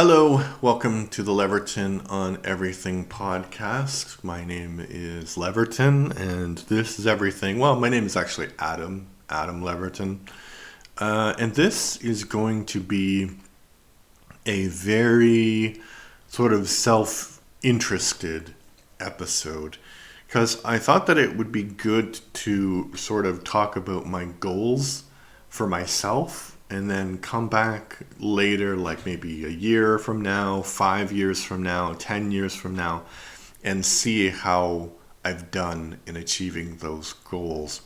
Hello, welcome to the Leverton on Everything podcast. My name is Leverton, and this is everything. Well, my name is actually Adam Leverton. And this is going to be a very sort of self-interested episode because I thought that it would be good to sort of talk about my goals for myself and then come back later, like maybe a year from now, 5 years from now, 10 years from now, and see how I've done in achieving those goals.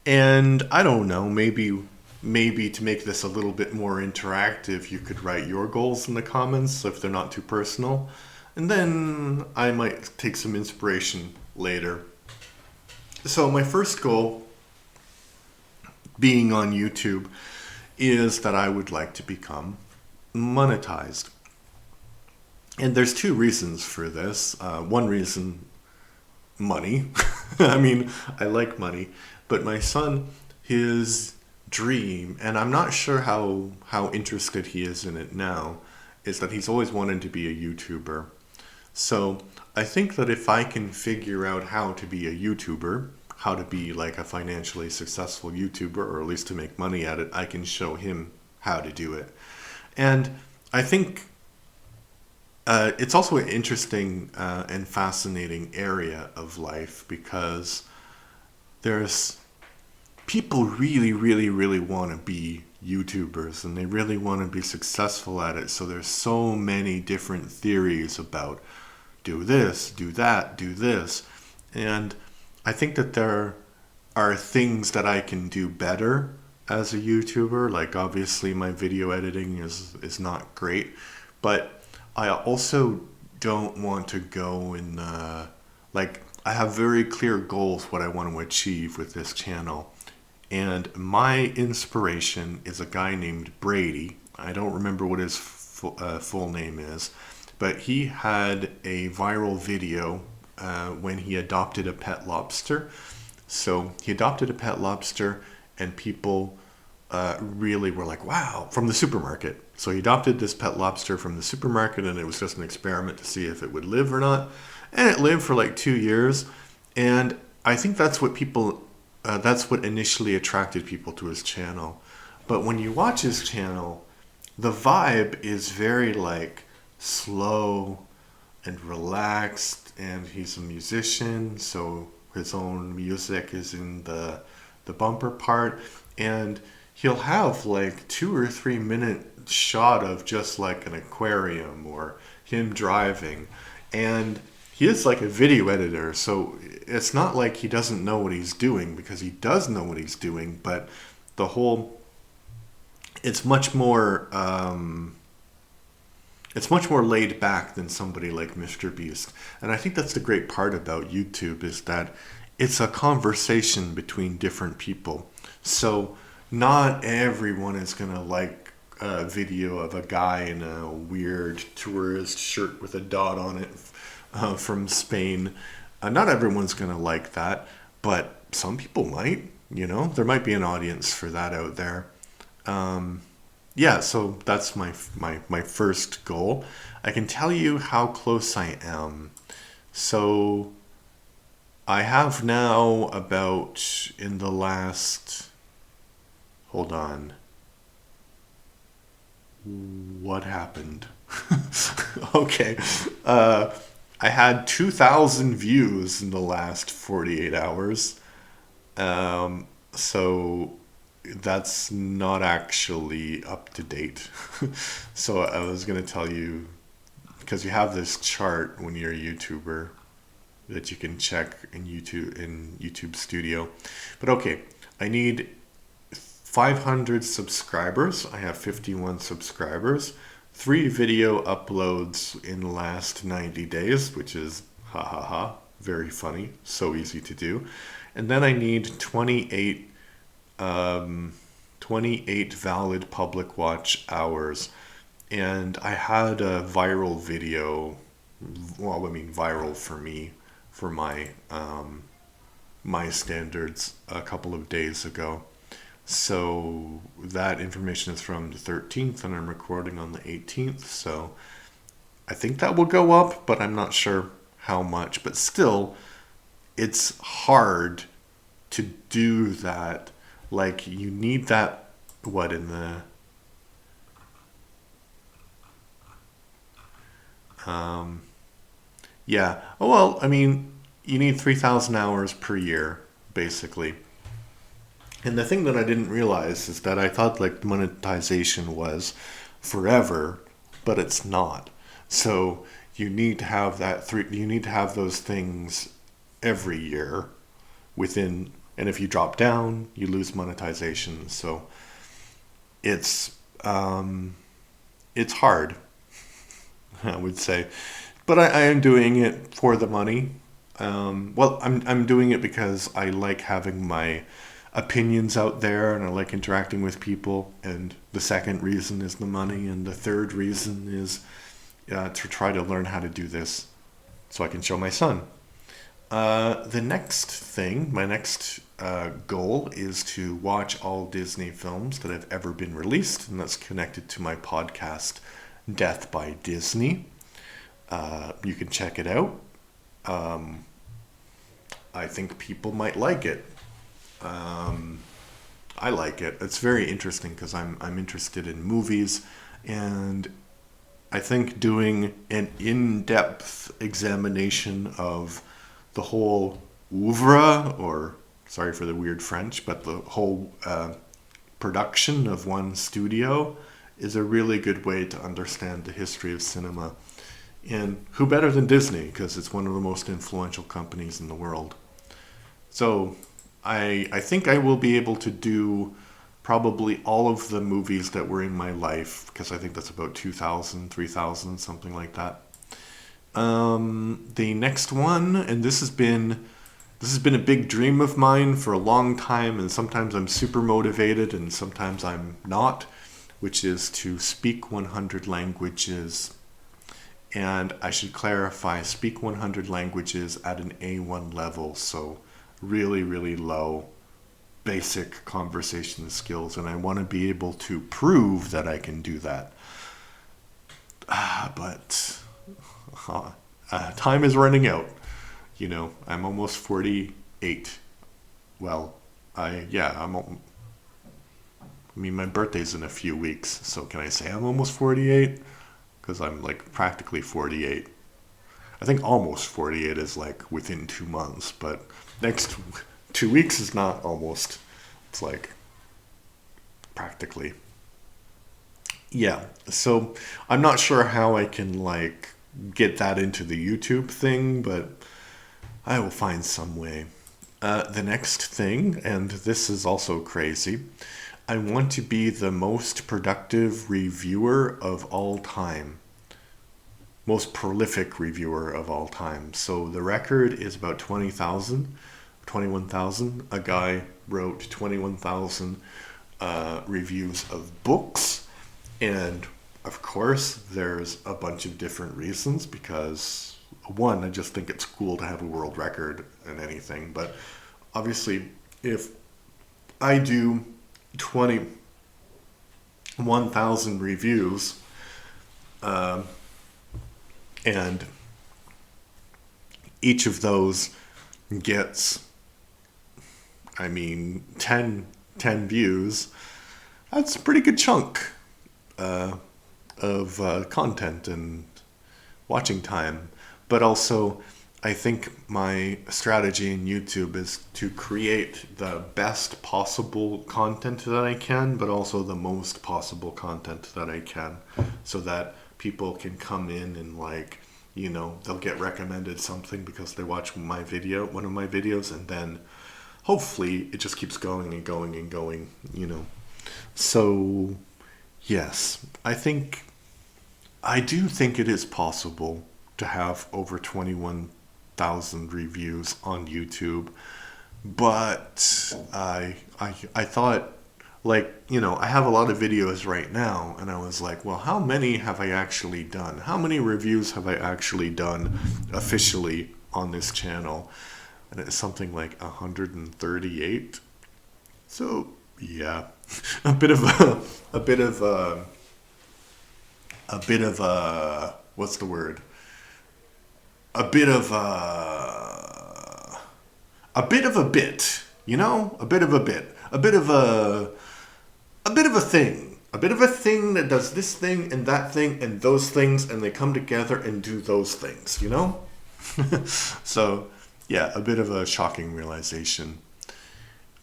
And I don't know, maybe to make this a little bit more interactive, you could write your goals in the comments if they're not too personal. And then I might take some inspiration later. So my first goal being on YouTube is that I would like to become monetized. And there's two reasons for this. One reason, money. I mean, I like money, but my son, his dream, and I'm not sure how interested he is in it now, is that he's always wanted to be a YouTuber. So I think that if I can figure out how to be a YouTuber, how to be like a financially successful YouTuber, or at least to make money at it, I can show him how to do it. And I think it's also an interesting and fascinating area of life because there's people really want to be YouTubers and they really want to be successful at it. So there's so many different theories about do this, do that, do this. And I think that there are things that I can do better as a YouTuber. Like obviously my video editing is not great, but I also don't want to go in like I have very clear goals what I want to achieve with this channel. And my inspiration is a guy named Brady. I don't remember what his full name is, but he had a viral video when he adopted a pet lobster. So he adopted a pet lobster and people really were like, wow, from the supermarket. So he adopted this pet lobster from the supermarket and it was just an experiment to see if it would live or not. And it lived for like 2 years. And I think that's what initially attracted people to his channel. But when you watch his channel, the vibe is very like slow and relaxed, and he's a musician, so his own music is in the bumper part, and he'll have like 2 or 3 minute shot of just like an aquarium or him driving, and he is like a video editor, so it's not like he doesn't know what he's doing, because he does know what he's doing, but the whole it's much more laid back than somebody like Mr. Beast. And I think that's the great part about YouTube, is that it's a conversation between different people. So not everyone is going to like a video of a guy in a weird tourist shirt with a dot on it from Spain. Not everyone's going to like that, but some people might, there might be an audience for that out there. Yeah, so that's my first goal. I can tell you how close I am. So I have now about in the last, hold on. What happened? Okay. I had 2,000 views in the last 48 hours. So that's not actually up to date. So I was going to tell you, because you have this chart when you're a YouTuber that you can check in YouTube Studio. But okay, I need 500 subscribers. I have 51 subscribers. 3 video uploads in the last 90 days, which is very funny, so easy to do. And then I need 28 valid public watch hours. And I had a viral video, well, I mean viral for me, for my standards, a couple of days ago. So that information is from the 13th, and I'm recording on the 18th. So I think that will go up, but I'm not sure how much. But still, it's hard to do that. Like, you need that, what, in the... Yeah. Oh, well, I mean, you need 3,000 hours per year, basically. And the thing that I didn't realize is that I thought like monetization was forever, but it's not. So you need to have you need to have those things every year within, and if you drop down, you lose monetization. So it's it's hard, I would say. But I am doing it for the money. Well, I'm doing it because I like having my opinions out there and I like interacting with people. And the second reason is the money, and the third reason is to try to learn how to do this so I can show my son. The next thing, my next goal is to watch all Disney films that have ever been released, and that's connected to my podcast, Death by Disney. You can check it out. I think people might like it. I like it. It's very interesting because I'm interested in movies, and I think doing an in-depth examination of the whole oeuvre, or sorry for the weird French, but the whole production of one studio is a really good way to understand the history of cinema. And who better than Disney, because it's one of the most influential companies in the world. So I think I will be able to do probably all of the movies that were in my life, because I think that's about 2,000, 3,000, something like that. The next one, and this has been a big dream of mine for a long time, and sometimes I'm super motivated and sometimes I'm not, which is to speak 100 languages. And I should clarify, speak 100 languages at an A1 level, so really, really low basic conversation skills, and I want to be able to prove that I can do that. But time is running out. You know, I'm almost 48. Well, I mean, my birthday's in a few weeks, so can I say I'm almost 48? Because I'm like practically 48. I think almost 48 is like within 2 months, but next 2 weeks is not almost. It's like practically. Yeah, so I'm not sure how I can like get that into the YouTube thing, but I will find some way. The next thing, and this is also crazy, I want to be the most productive reviewer of all time. Most prolific reviewer of all time. So the record is about 21,000. A guy wrote 21,000 reviews of books. And of course, there's a bunch of different reasons because, one, I just think it's cool to have a world record in anything. But obviously, if I do 21,000 reviews, and each of those gets, 10 views, that's a pretty good chunk of content and watching time. But also, I think my strategy in YouTube is to create the best possible content that I can, but also the most possible content that I can, so that people can come in and like, they'll get recommended something because they watch one of my videos, and then hopefully it just keeps going and going and going, So, yes, I do think it is possible to have over 21,000 reviews on YouTube, but I thought, like, I have a lot of videos right now, and I was like, well, how many have I actually done? How many reviews have I actually done officially on this channel? And it's something like 138. So Yeah, a bit of a bit of a bit of what's the word? A bit of a bit of a bit, you know, a bit of a bit, a bit of a thing, a bit of a thing that does this thing and that thing and those things, and they come together and do those things, you know. So yeah, a bit of a shocking realization.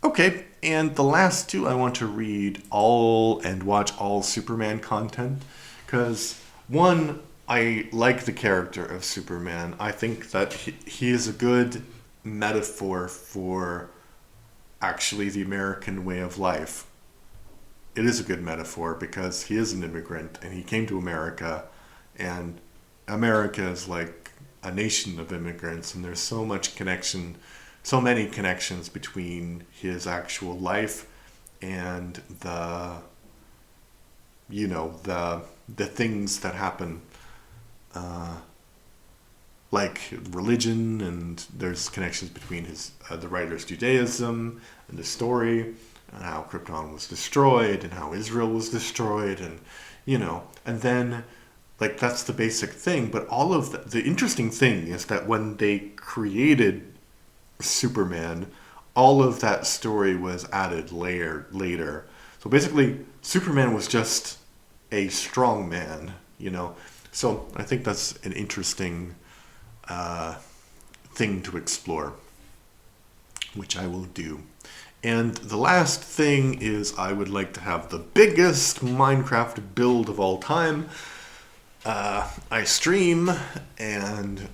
Okay, and the last two, I want to read all and watch all Superman content because one, I like the character of Superman. I think that he is a good metaphor for actually the American way of life. It is a good metaphor because he is an immigrant and he came to America, and America is like a nation of immigrants, and there's so much connection, so many connections between his actual life and the, you know, the things that happen, uh, like religion, and there's connections between his the writer's Judaism and the story, and how Krypton was destroyed and how Israel was destroyed, and you know, and then like that's the basic thing. But all of the interesting thing is that when they created Superman, all of that story was added later. So basically, Superman was just a strong man, you know. So I think that's an interesting uh, thing to explore, which I will do. And the last thing is I would like to have the biggest Minecraft build of all time. I stream, and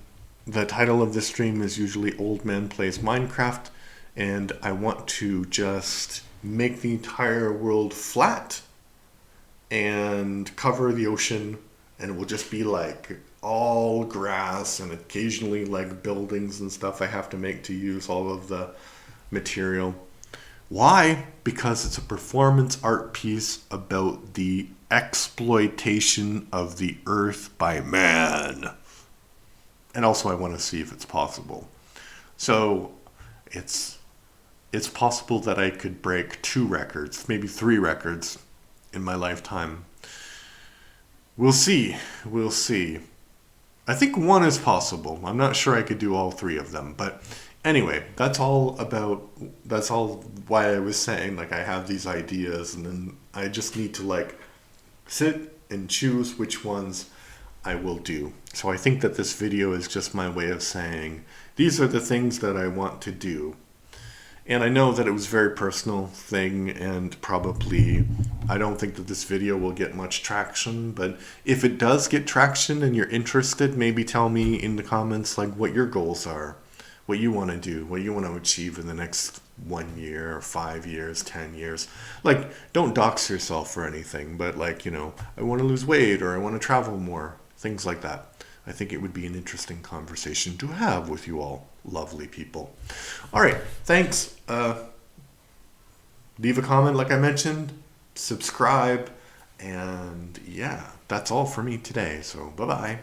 the title of this stream is usually Old Man Plays Minecraft, and I want to just make the entire world flat and cover the ocean, and it will just be like all grass and occasionally like buildings and stuff I have to make to use all of the material. Why? Because it's a performance art piece about the exploitation of the earth by man. And also I want to see if it's possible. So it's possible that I could break 2 records, maybe 3 records in my lifetime. We'll see. We'll see. I think 1 is possible. I'm not sure I could do all 3 of them, but anyway, that's all why I was saying like I have these ideas, and then I just need to like sit and choose which ones I will do. So I think that this video is just my way of saying these are the things that I want to do. And I know that it was a very personal thing, and probably I don't think that this video will get much traction, but if it does get traction and you're interested, maybe tell me in the comments like what your goals are, what you want to do, what you want to achieve in the next 1 year or 5 years, 10 years. Like, don't dox yourself or anything, but like, you know, I want to lose weight or I want to travel more, things like that. I think it would be an interesting conversation to have with you all lovely people. All right, thanks. Leave a comment like I mentioned, subscribe, and yeah, that's all for me today. So bye-bye.